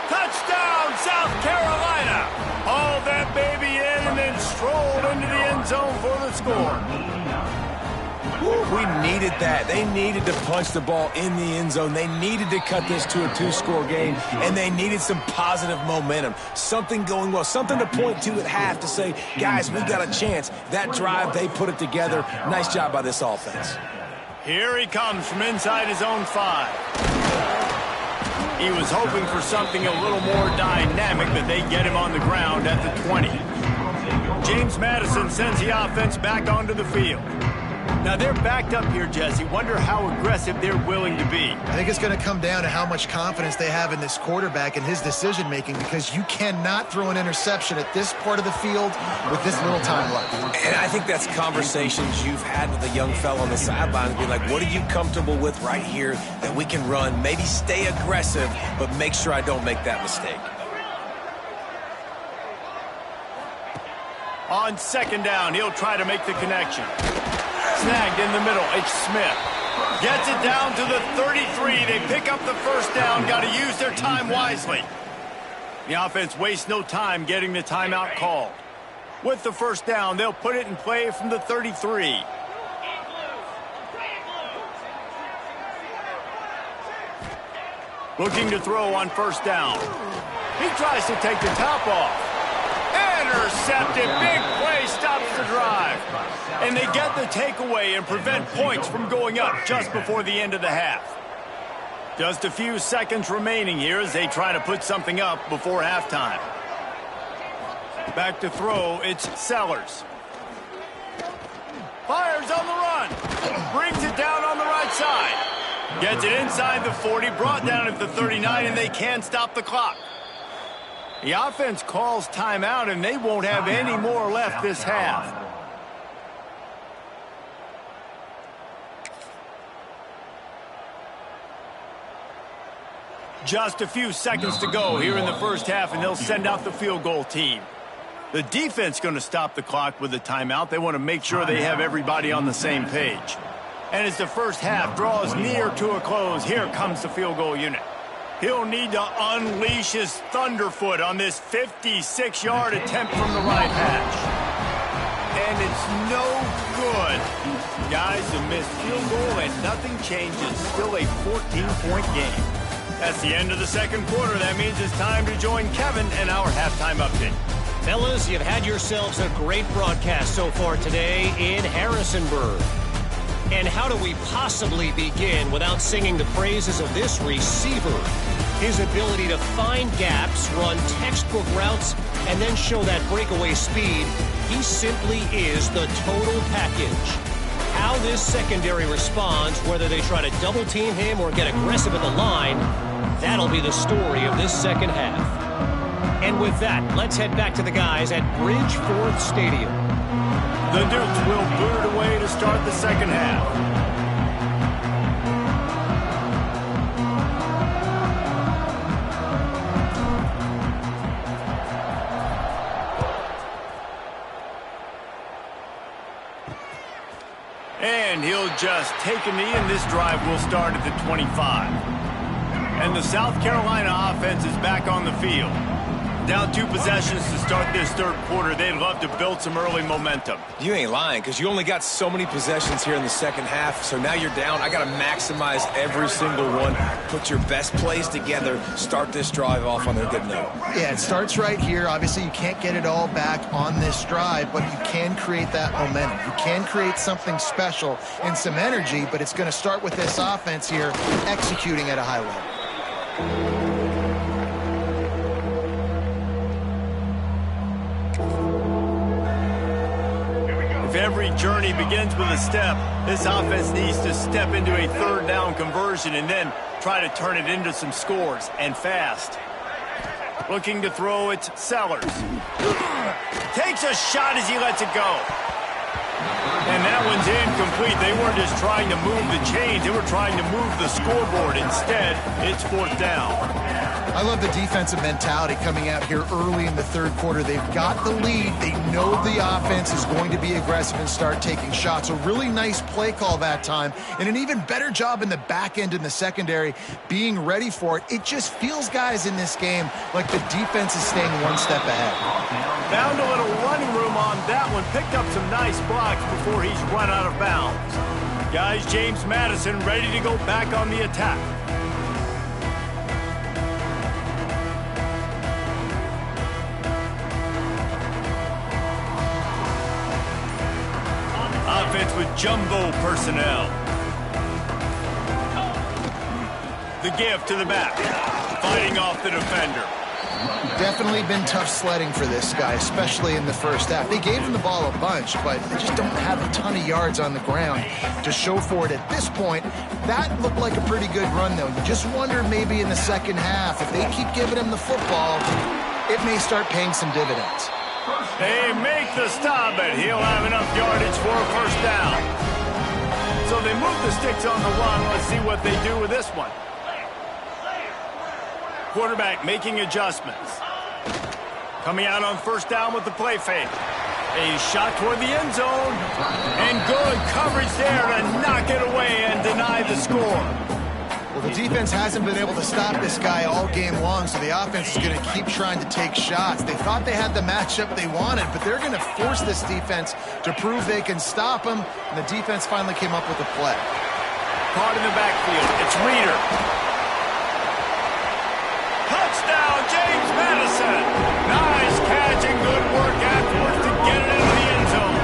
Touchdown, South Carolina! Hauled that baby in and then strolled into the end zone for the score. We needed that. They needed to punch the ball in the end zone. They needed to cut this to a 2-score game, and they needed some positive momentum. Something going well, something to point to at half to say, guys, we got a chance. That drive, they put it together. Nice job by this offense. Here he comes from inside his own 5. He was hoping for something a little more dynamic, but they get him on the ground at the 20. James Madison sends the offense back onto the field. Now, they're backed up here, Jesse. Wonder how aggressive they're willing to be. I think it's going to come down to how much confidence they have in this quarterback and his decision-making because you cannot throw an interception at this part of the field with this little time left. And I think that's conversations you've had with a young fellow on the sideline. Be like, what are you comfortable with right here that we can run? Maybe stay aggressive, but make sure I don't make that mistake. On 2nd down, he'll try to make the connection. Snagged in the middle. It's Smith. Gets it down to the 33. They pick up the first down. Got to use their time wisely. The offense wastes no time getting the timeout called. With the first down, they'll put it in play from the 33. Looking to throw on first down. He tries to take the top off. Intercepted. Big play stops the drive. And they get the takeaway and prevent points from going up just before the end of the half. Just a few seconds remaining here as they try to put something up before halftime. Back to throw, it's Sellers. Fires on the run. Brings it down on the right side. Gets it inside the 40, brought down at the 39, and they can't stop the clock. The offense calls timeout, and they won't have any more left this half. Just a few seconds to go here in the first half, and they'll send out the field goal team. The defense going to stop the clock with the timeout. They want to make sure they have everybody on the same page. And as the first half draws near to a close, here comes the field goal unit. He'll need to unleash his thunderfoot on this 56-yard attempt from the right hash. And it's no good. Guys, a missed field goal and nothing changes. Still a 14-point game. That's the end of the second quarter. That means it's time to join Kevin and our halftime update. Fellas, you've had yourselves a great broadcast so far today in Harrisonburg. And how do we possibly begin without singing the praises of this receiver? His ability to find gaps, run textbook routes, and then show that breakaway speed. He simply is the total package. How this secondary responds, whether they try to double-team him or get aggressive at the line, that'll be the story of this second half. And with that, let's head back to the guys at Bridgeforth Stadium. The Dukes will boot it away to start the second half. And he'll just take a knee, and this drive will start at the 25. And the South Carolina offense is back on the field. Down 2 possessions to start this third quarter. They'd love to build some early momentum. You ain't lying, because you only got so many possessions here in the second half, so now you're down. I got to maximize every single one. Put your best plays together. Start this drive off on a good note. Yeah, it starts right here. Obviously, you can't get it all back on this drive, but you can create that momentum. You can create something special and some energy, but it's going to start with this offense here executing at a high level. If every journey begins with a step, this offense needs to step into a third down conversion and then try to turn it into some scores, and fast. Looking to throw, it's Sellers. Takes a shot as he lets it go. And that one's incomplete. They weren't just trying to move the chains, they were trying to move the scoreboard. Instead, it's fourth down. I love the defensive mentality coming out here early in the third quarter. They've got the lead. They know the offense is going to be aggressive and start taking shots. A really nice play call that time, and an even better job in the back end in the secondary being ready for it. It just feels, guys, in this game like the defense is staying one step ahead. Found a little running room on that one. Picked up some nice blocks before he's run out of bounds. Guys, James Madison ready to go back on the attack. Offense with jumbo personnel. The give to the back. Fighting off the defender. Definitely been tough sledding for this guy, especially in the first half. They gave him the ball a bunch, but they just don't have a ton of yards on the ground to show for it at this point. That looked like a pretty good run, though. You just wonder maybe in the second half, if they keep giving him the football, it may start paying some dividends. They make the stop, but he'll have enough yardage for a first down. So they move the sticks on the run. Let's see what they do with this one. Quarterback making adjustments. Coming out on first down with the play fake. A shot toward the end zone. And good coverage there to knock it away and deny the score. Well, the defense hasn't been able to stop this guy all game long, so the offense is going to keep trying to take shots. They thought they had the matchup they wanted, but they're going to force this defense to prove they can stop him, and the defense finally came up with a play. Caught in the backfield. It's Reeder. Touchdown, James Madison. Nice catch and good work afterwards to get it into the end zone.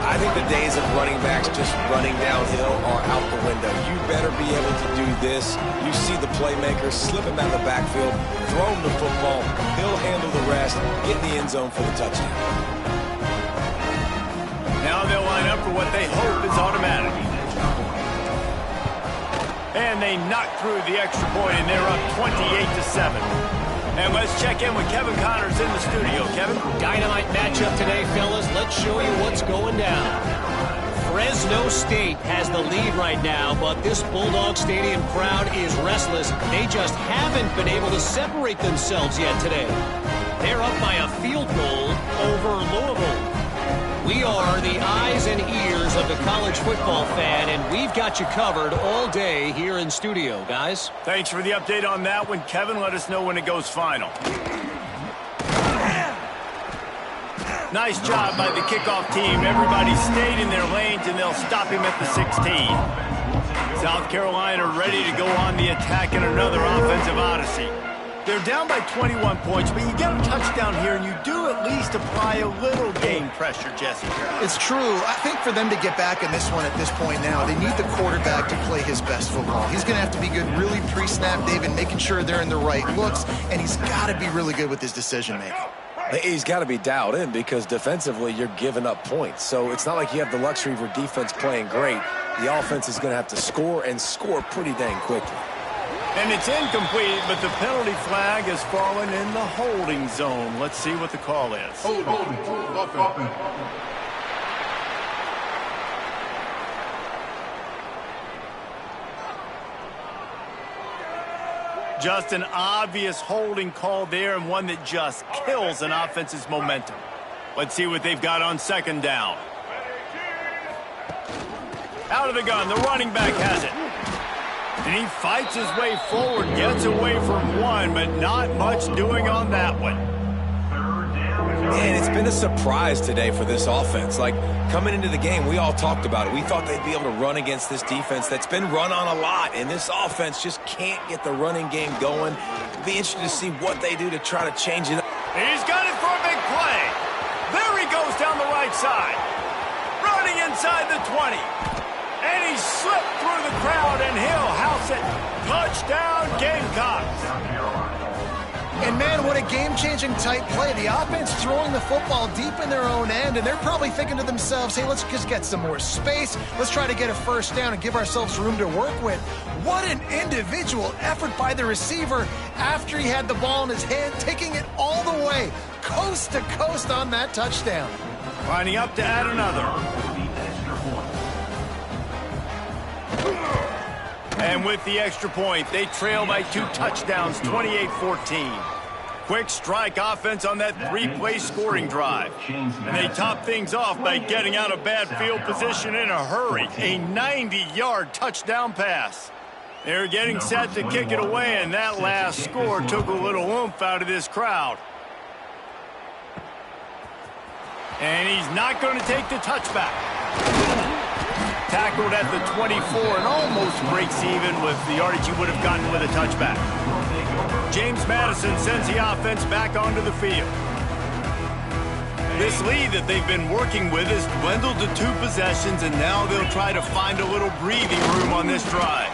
I think the days of running backs just running downhill are out the window. You better be able to do this. You see the playmaker slip him out of the backfield, throw him the football, he'll handle the rest, get in the end zone for the touchdown. Now they'll line up for what they hope is automatic. And they knock through the extra point, and they're up 28-7. And let's check in with Kevin Connors in the studio. Kevin? Dynamite matchup today, fellas. Let's show you what's going down. Fresno State has the lead right now, but this Bulldog Stadium crowd is restless. They just haven't been able to separate themselves yet today. They're up by a field goal over Louisville. We are the eyes and ears of the college football fan, and we've got you covered all day here in studio, guys. Thanks for the update on that one, Kevin. Let us know when it goes final. Nice job by the kickoff team. Everybody stayed in their lanes, and they'll stop him at the 16. South Carolina ready to go on the attack in another offensive odyssey. They're down by 21 points, but you get a touchdown here, and you do at least apply a little game pressure, Jesse. It's true. I think for them to get back in this one at this point now, they need the quarterback to play his best football. He's going to have to be good really pre-snap, David, making sure they're in the right looks, and he's got to be really good with his decision-making. He's got to be dialed in because defensively you're giving up points. So it's not like you have the luxury of your defense playing great. The offense is going to have to score and score pretty dang quickly. And it's incomplete, but the penalty flag has fallen in the holding zone. Let's see what the call is. Holding. Just an obvious holding call there, and one that just kills an offense's momentum. Let's see what they've got on second down. Out of the gun, the running back has it. And he fights his way forward, gets away from one, but not much doing on that one. Man, it's been a surprise today for this offense. Like, coming into the game, we all talked about it. We thought they'd be able to run against this defense that's been run on a lot, and this offense just can't get the running game going. It'll be interesting to see what they do to try to change it up. He's got it for a big play. There he goes down the right side. Running inside the 20. And he slipped through the crowd, and he'll house it. Touchdown, Gamecocks. And, man, what a game-changing type play. The offense throwing the football deep in their own end, and they're probably thinking to themselves, hey, let's just get some more space. Let's try to get a first down and give ourselves room to work with. What an individual effort by the receiver after he had the ball in his hand, taking it all the way, coast to coast on that touchdown. Lining up to add another. And with the extra point, they trail by 2 touchdowns, 28-14. Quick strike offense on that 3-play scoring drive. And they top things off by getting out of bad field position in a hurry. A 90-yard touchdown pass. They're getting set to kick it away, and that last score took a little oomph out of this crowd. And he's not going to take the touchback. Tackled at the 24 and almost breaks even with the yardage he would have gotten with a touchback. James Madison sends the offense back onto the field. This lead that they've been working with has dwindled to 2 possessions, and now they'll try to find a little breathing room on this drive.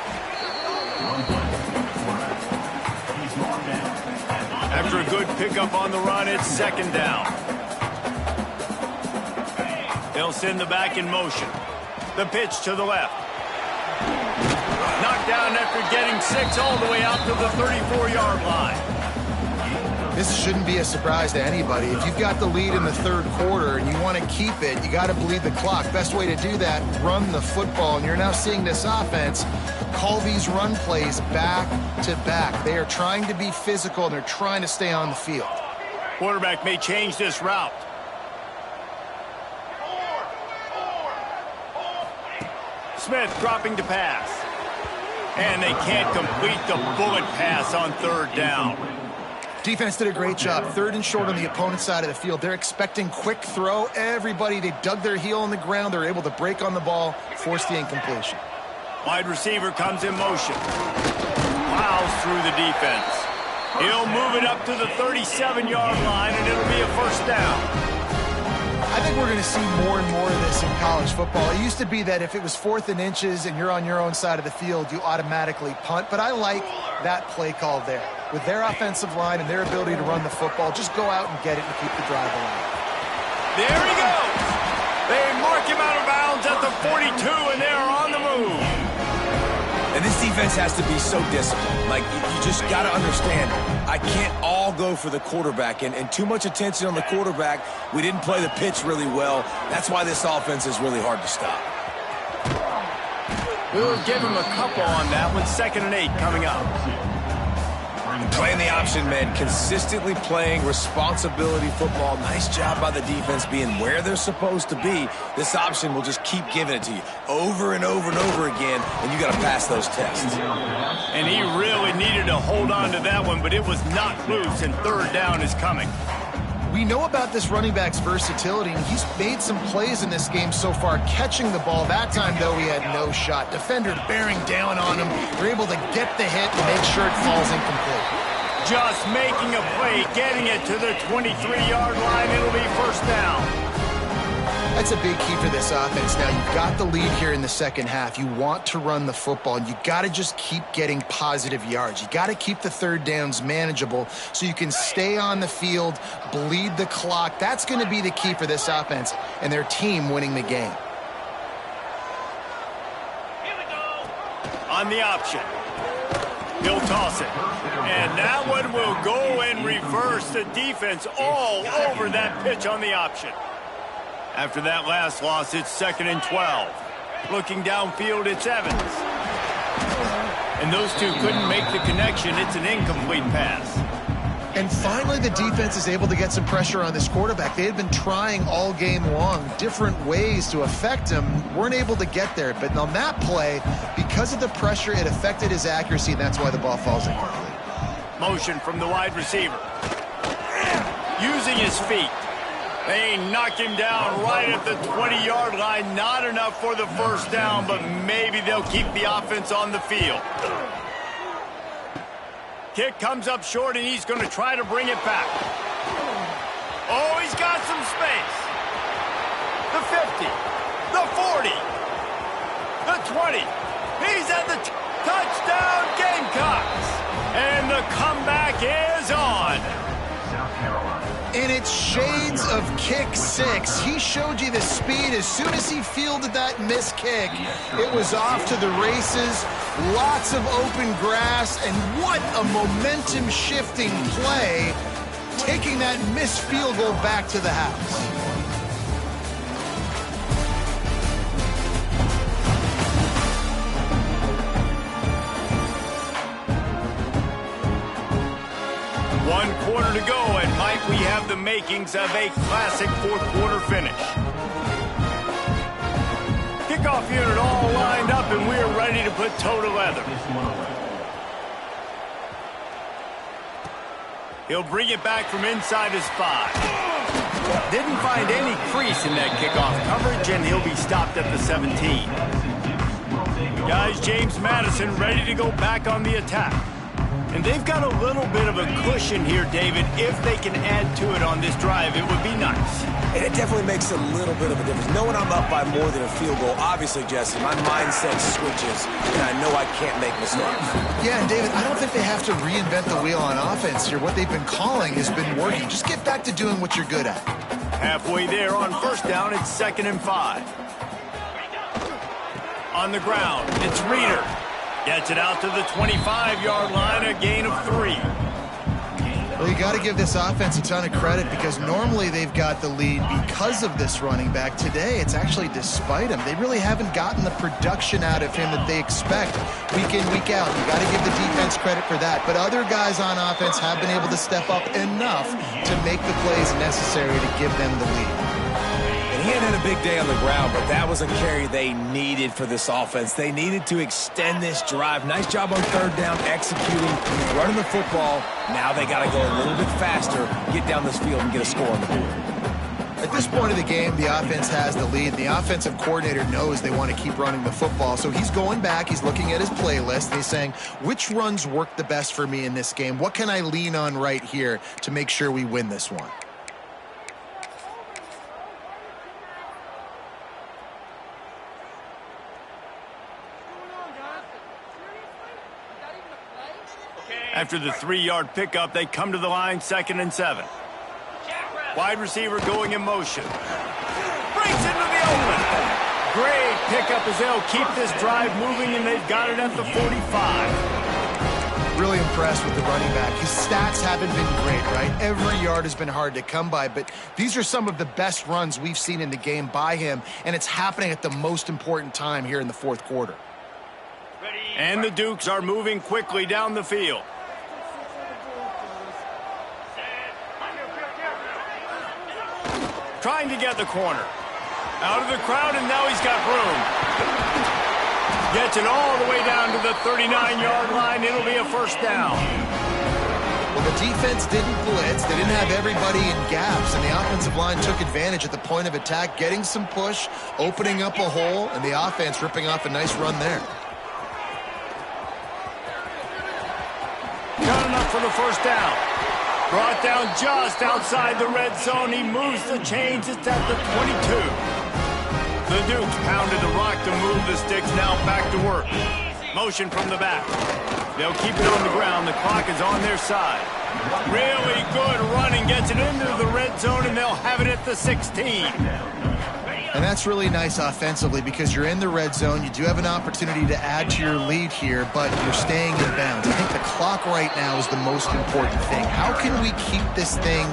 After a good pickup on the run, it's second down. They'll send the back in motion. The pitch to the left. Knocked down after getting 6 all the way out to the 34-yard line. This shouldn't be a surprise to anybody. If you've got the lead in the third quarter and you want to keep it, you got to bleed the clock. Best way to do that, run the football. And you're now seeing this offense call these run plays back to back. They are trying to be physical, and they're trying to stay on the field. Quarterback may change this route. Smith dropping to pass. And they can't complete the bullet pass on third down. Defense did a great job. 3rd and short on the opponent's side of the field. They're expecting quick throw. Everybody, they dug their heel on the ground. They're able to break on the ball, force the incompletion. Wide receiver comes in motion. Plows through the defense. He'll move it up to the 37-yard line, and it'll be a first down. I think we're going to see more and more of this in college football. It used to be that if it was 4th and inches and you're on your own side of the field, you automatically punt. But I like that play call there. With their offensive line and their ability to run the football, just go out and get it and keep the drive alive. There he goes. They mark him out of bounds at the 42, and they're on the move. And this defense has to be so disciplined. Like, you just got to understand, I can't all go for the quarterback. And too much attention on the quarterback. We didn't play the pitch really well. That's why this offense is really hard to stop. We'll give him a couple on that one. 2nd and 8 coming up. Playing the option, man. Consistently playing responsibility football. Nice job by the defense being where they're supposed to be. This option will just keep giving it to you over and over and over again, and you got to pass those tests. And he really needed to hold on to that one, but it was knocked loose, and 3rd down is coming. We know about this running back's versatility, and he's made some plays in this game so far, catching the ball. That time, though, he had no shot. Defender bearing down on him. They're able to get the hit and make sure it falls incomplete. Just making a play, getting it to the 23-yard line. It'll be first down. That's a big key for this offense. Now, you've got the lead here in the second half. You want to run the football, and you got to just keep getting positive yards. You got to keep the 3rd downs manageable so you can stay on the field, bleed the clock. That's going to be the key for this offense and their team winning the game. On the option. He'll toss it. And that one will go and reverse the defense all over that pitch on the option. After that last loss, it's 2nd and 12. Looking downfield, it's Evans. And those two couldn't make the connection. It's an incomplete pass. And finally, the defense is able to get some pressure on this quarterback. They had been trying all game long different ways to affect him. Weren't able to get there. But on that play, because of the pressure, it affected his accuracy, and that's why the ball falls incomplete. Motion from the wide receiver. Using his feet. They knock him down right at the 20-yard line. Not enough for the first down, but maybe they'll keep the offense on the field. Kick comes up short, and he's going to try to bring it back. Oh, he's got some space. The 50, the 40, the 20. He's at the touchdown, Gamecocks. And the comeback is on. And it's shades of kick 6. He showed you the speed. As soon as he fielded that missed kick, it was off to the races. Lots of open grass, and what a momentum-shifting play, taking that missed field goal back to the house. One quarter to go, and might we have the makings of a classic fourth-quarter finish. Kickoff unit all lined up, and we're ready to put toe to leather. He'll bring it back from inside his 5. Didn't find any crease in that kickoff coverage, and he'll be stopped at the 17. Guys, James Madison ready to go back on the attack. And they've got a little bit of a cushion here, David. If they can add to it on this drive, it would be nice. And it definitely makes a little bit of a difference. Knowing I'm up by more than a field goal, obviously, Jesse, my mindset switches, and I know I can't make mistakes. Yeah, and David, I don't think they have to reinvent the wheel on offense here. What they've been calling has been working. Just get back to doing what you're good at. Halfway there on first down, it's 2nd and 5. On the ground, it's Reeder. Gets it out to the 25-yard line, a gain of 3. Well, you got to give this offense a ton of credit because normally they've got the lead because of this running back. Today, it's actually despite him. They really haven't gotten the production out of him that they expect week in, week out. You got to give the defense credit for that. But other guys on offense have been able to step up enough to make the plays necessary to give them the lead. And And he hadn't had a big day on the ground, but that was a carry they needed for this offense. They needed to extend this drive. Nice job on third down, executing, running the football. Now they got to go a little bit faster, get down this field, and get a score on the board. At this point of the game, the offense has the lead. The offensive coordinator knows they want to keep running the football. So he's going back, he's looking at his playlist, and he's saying, which runs work the best for me in this game? What can I lean on right here to make sure we win this one? After the 3-yard pickup, they come to the line, 2nd and 7. Wide receiver going in motion. Breaks into the open. Great pickup as they'll keep this drive moving, and they've got it at the 45. Really impressed with the running back. His stats haven't been great, right? Every yard has been hard to come by, but these are some of the best runs we've seen in the game by him, and it's happening at the most important time here in the fourth quarter. And the Dukes are moving quickly down the field. Trying to get the corner. Out of the crowd, and now he's got room. Gets it all the way down to the 39-yard line. It'll be a first down. Well, the defense didn't blitz. They didn't have everybody in gaps, and the offensive line took advantage at the point of attack, getting some push, opening up a hole, and the offense ripping off a nice run there. Got enough for the first down. Brought down just outside the red zone. He moves the chains. It's at the 22. The Dukes pounded the rock to move the sticks. Now back to work. Motion from the back. They'll keep it on the ground. The clock is on their side. Really good running. Gets it into the red zone, and they'll have it at the 16. And that's really nice offensively because you're in the red zone. You do have an opportunity to add to your lead here, but you're staying in bounds. I think the clock right now is the most important thing. How can we keep this thing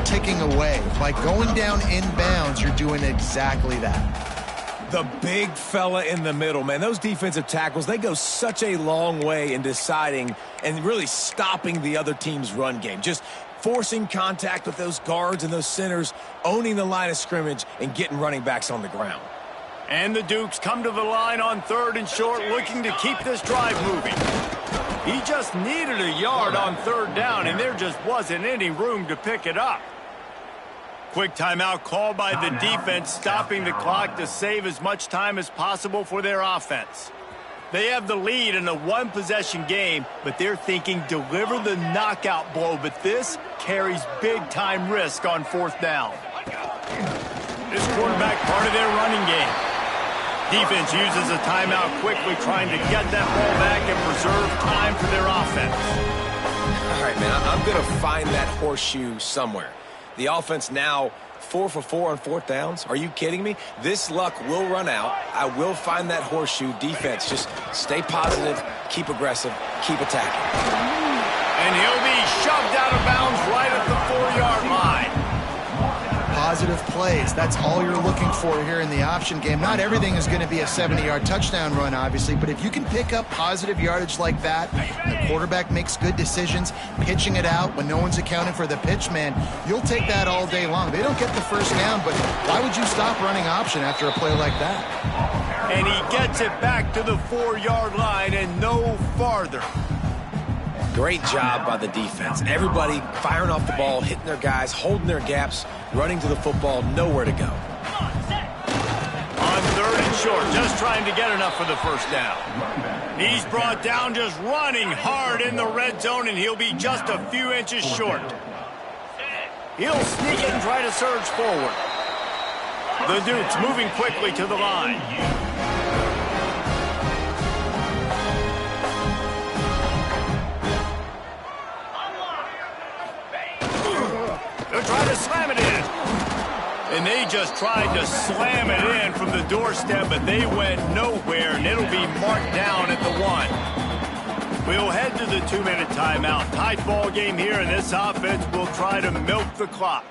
ticking away? By going down in bounds, you're doing exactly that. The big fella in the middle, man. Those defensive tackles, they go such a long way in deciding and really stopping the other team's run game. Just forcing contact with those guards and those centers, owning the line of scrimmage, and getting running backs on the ground. And the Dukes come to the line on 3rd and short, looking to keep this drive moving. He just needed a yard on 3rd down, and there just wasn't any room to pick it up. Quick timeout called by the defense, stopping the clock to save as much time as possible for their offense. They have the lead in a one-possession game, but they're thinking deliver the knockout blow, but this carries big-time risk on 4th down. This quarterback part of their running game. Defense uses a timeout quickly, trying to get that ball back and preserve time for their offense. All right, man, I'm going to find that horseshoe somewhere. The offense now 4 for 4 on 4th downs. Are you kidding me? This luck will run out. I will find that horseshoe. Defense, just stay positive, keep aggressive, keep attacking. And he'll be shoved out of bounds right at the 4-yard line. Positive plays. That's all you're looking for here in the option game. Not everything is going to be a 70-yard touchdown run, obviously, but if you can pick up positive yardage like that, the quarterback makes good decisions, pitching it out when no one's accounting for the pitch, man, you'll take that all day long. They don't get the first down, but why would you stop running option after a play like that? And he gets it back to the 4-yard line and no farther. Great job by the defense. Everybody firing off the ball, hitting their guys, holding their gaps, running to the football, nowhere to go. On 3rd and short, just trying to get enough for the first down. He's brought down just running hard in the red zone, and he'll be just a few inches short. He'll sneak it and try to surge forward. The Dukes moving quickly to the line. They'll try to slam it in. And they just tried to slam it in from the doorstep, but they went nowhere, and it'll be marked down at the 1. We'll head to the 2-minute timeout. Tight ball game here, and this offense will try to milk the clock.